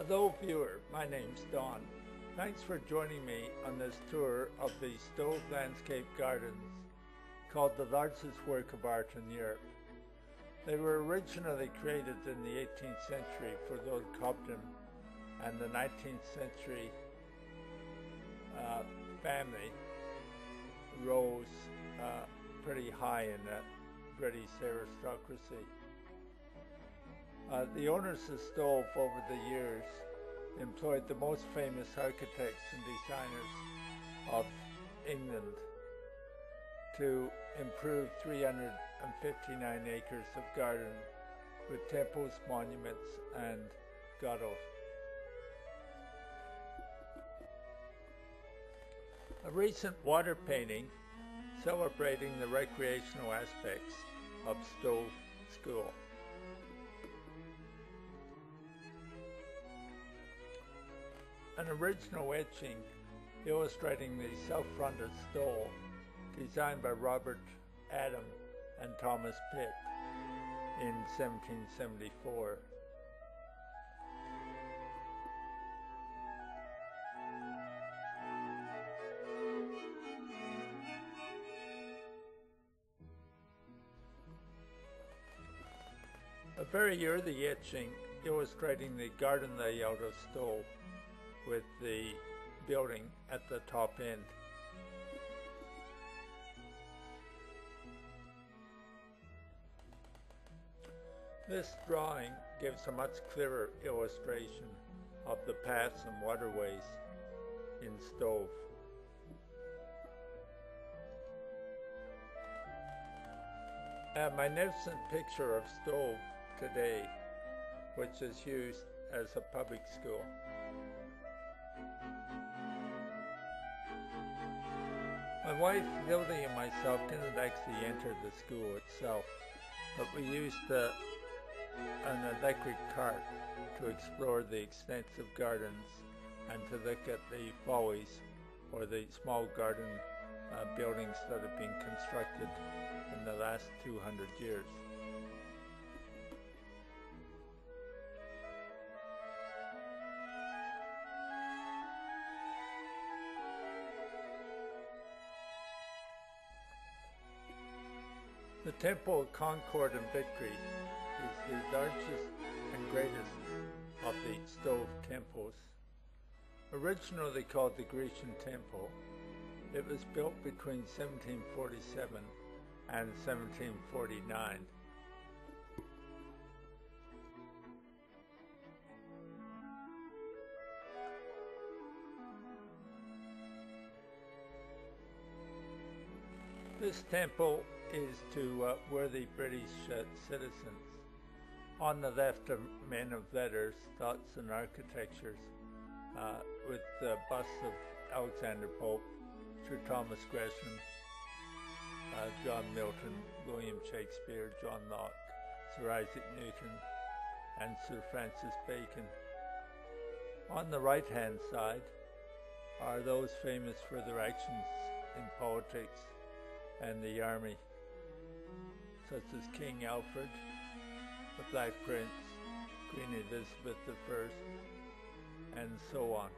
Hello viewer, my name's Don. Thanks for joining me on this tour of the Stowe Landscape Gardens, called the largest work of art in Europe. They were originally created in the 18th century for Lord Cobden, and the 19th century family rose pretty high in the British aristocracy. The owners of Stowe over the years employed the most famous architects and designers of England to improve 359 acres of garden with temples, monuments and grottos. A recent water painting celebrating the recreational aspects of Stowe School. An original etching illustrating the south front of Stowe, designed by Robert Adam and Thomas Pitt in 1774. A very early etching illustrating the garden layout of Stowe, with the building at the top end. This drawing gives a much clearer illustration of the paths and waterways in Stowe. A magnificent picture of Stowe today, which is used as a public school. My wife, Lily, and myself didn't actually enter the school itself, but we used an electric cart to explore the extensive gardens and to look at the follies, or the small garden buildings that have been constructed in the last 200 years. The Temple of Concord and Victory is the largest and greatest of the Stowe temples. Originally called the Grecian Temple, it was built between 1747 and 1749. This temple is to worthy British citizens. On the left are men of letters, thoughts and architectures, with the busts of Alexander Pope, Sir Thomas Gresham, John Milton, William Shakespeare, John Locke, Sir Isaac Newton, and Sir Francis Bacon. On the right-hand side are those famous for their actions in politics and the army, such as King Alfred, the Black Prince, Queen Elizabeth I, and so on.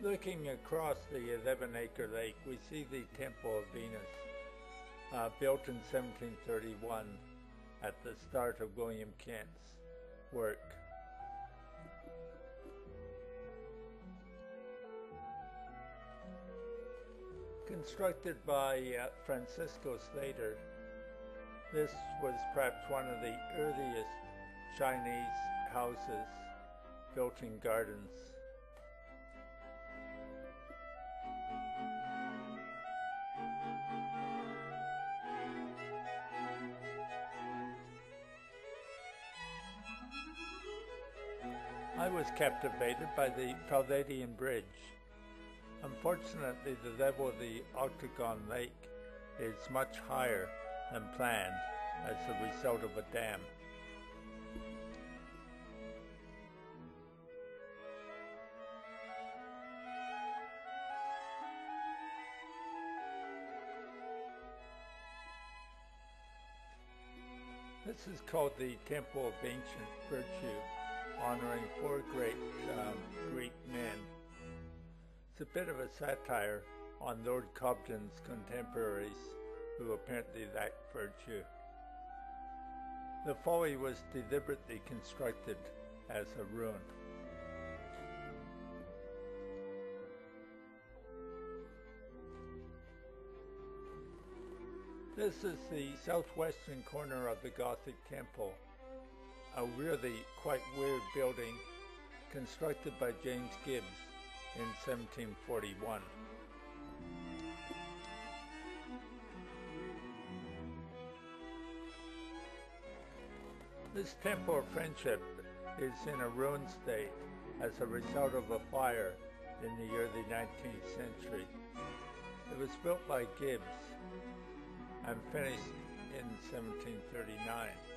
Looking across the 11-acre lake, we see the Temple of Venus, built in 1731 at the start of William Kent's work. Constructed by Francisco Slater, this was perhaps one of the earliest Chinese houses built in gardens. I was captivated by the Palladian Bridge. Unfortunately, the level of the Octagon Lake is much higher than planned as a result of a dam. This is called the Temple of Ancient Virtue, honoring four great Greek men. It's a bit of a satire on Lord Cobden's contemporaries, who apparently lacked virtue. The Folly was deliberately constructed as a ruin. This is the southwestern corner of the Gothic temple, a really quite weird building constructed by James Gibbs in 1741. This temple of friendship is in a ruined state as a result of a fire in the early 19th century. It was built by Gibbs and finished in 1739.